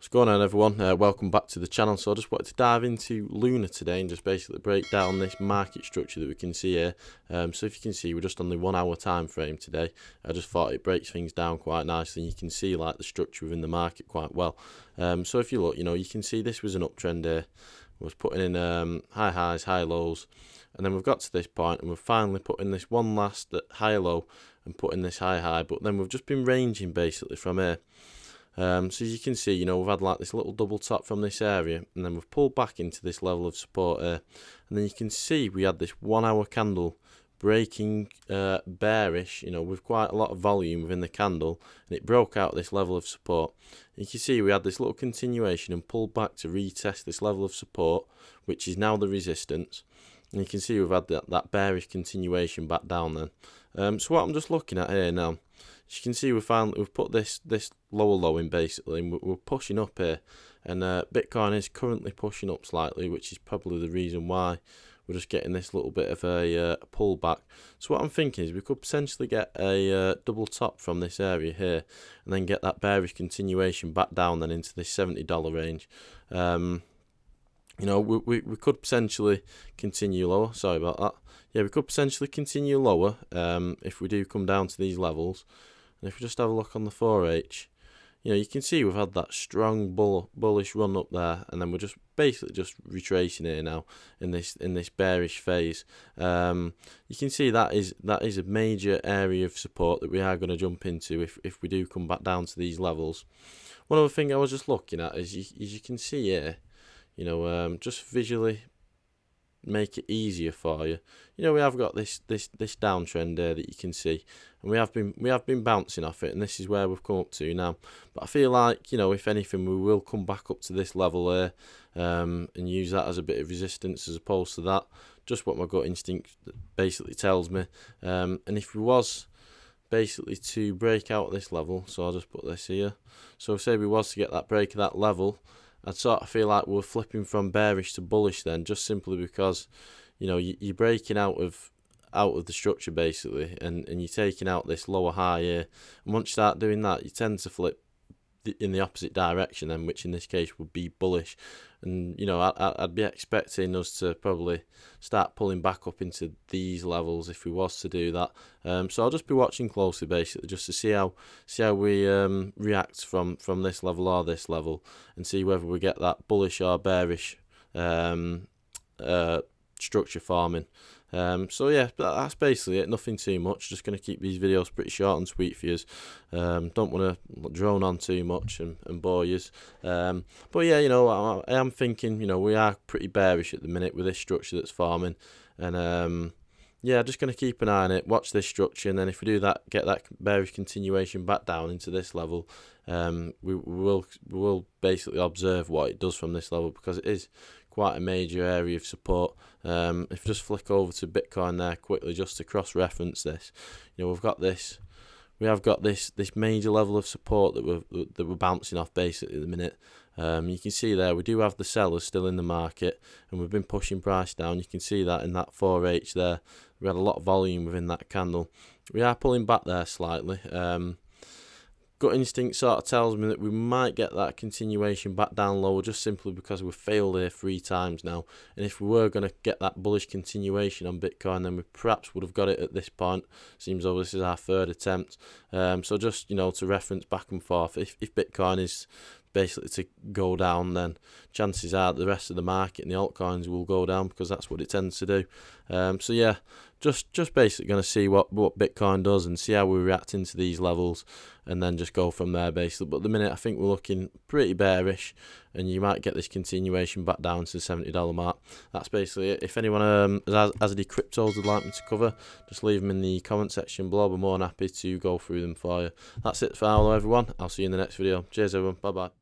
What's going on, everyone? Welcome back to the channel. So I just wanted to dive into Luna today and just basically break down this market structure that we can see here. So if you can see, we're just on the 1 hour time frame today. I just thought it breaks things down quite nicely, and you can see like the structure within the market quite well. So if you look, you can see this was an uptrend here. We was putting in high highs, high lows, and then we've got to this point and we've finally put in this one last high low and put in this high high, but then we've just been ranging basically from here. So as you can see, we've had like this little double top from this area, and then we've pulled back into this level of support here, and then you can see we had this 1 hour candle breaking bearish, with quite a lot of volume within the candle, and it broke out this level of support. And you can see we had this little continuation and pulled back to retest this level of support, which is now the resistance. And you can see we've had that bearish continuation back down then. So what I'm just looking at here now, as you can see, we've put this lower low in basically, and we're pushing up here, and Bitcoin is currently pushing up slightly, which is probably the reason why we're just getting this little bit of a pullback. So what I'm thinking is we could potentially get a double top from this area here, and then get that bearish continuation back down then into this $70 range. We could potentially continue lower. Sorry about that. Yeah, we could potentially continue lower if we do come down to these levels. And if we just have a look on the 4H, you can see we've had that strong bullish run up there, and then we're just basically just retracing here now in this bearish phase. You can see that is a major area of support that we are going to jump into if we do come back down to these levels. One other thing I was just looking at is you can see here, just visually make it easier for you. We have got this downtrend there that you can see, and we have been bouncing off it, and this is where we've come up to now. But I feel like, if anything, we will come back up to this level here, and use that as a bit of resistance as opposed to that. Just what my gut instinct basically tells me. And if we was basically to break out this level, so I'll just put this here. So say we was to get that break of that level, I'd sort of feel like we're flipping from bearish to bullish then, just simply because, you're breaking out of the structure basically, and you're taking out this lower high here. And once you start doing that, you tend to flip in the opposite direction then, which in this case would be bullish. And I'd be expecting us to probably start pulling back up into these levels if we was to do that. So I'll just be watching closely basically, just to see how we react from this level or this level, and see whether we get that bullish or bearish structure forming. So yeah, that's basically it. Nothing too much. Just going to keep these videos pretty short and sweet for you. Don't want to drone on too much and bore you. But yeah, I am thinking, we are pretty bearish at the minute with this structure that's forming, and yeah, just going to keep an eye on it, watch this structure, and then if we do that, get that bearish continuation back down into this level, we will basically observe what it does from this level, because it is quite a major area of support. If you just flick over to Bitcoin there quickly, just to cross-reference this, we have got this major level of support that we're bouncing off basically at the minute. You can see there we do have the sellers still in the market, and we've been pushing price down. You can see that in that 4H there. We had a lot of volume within that candle. We are pulling back there slightly. Gut instinct sort of tells me that we might get that continuation back down lower, just simply because we've failed here 3 times now. And if we were going to get that bullish continuation on Bitcoin, then we perhaps would have got it at this point. Seems though this is our 3rd attempt. So just, to reference back and forth, if Bitcoin is basically to go down, then chances are the rest of the market and the altcoins will go down, because that's what it tends to do. So yeah, just basically going to see what Bitcoin does and see how we react into these levels, and then just go from there basically. But at the minute I think we're looking pretty bearish, and you might get this continuation back down to the $70 mark. That's basically it. If anyone has any cryptos would like me to cover, just leave them in the comment section below. I'm more than happy to go through them for you. That's it for now though, everyone. I'll see you in the next video. Cheers everyone, bye bye.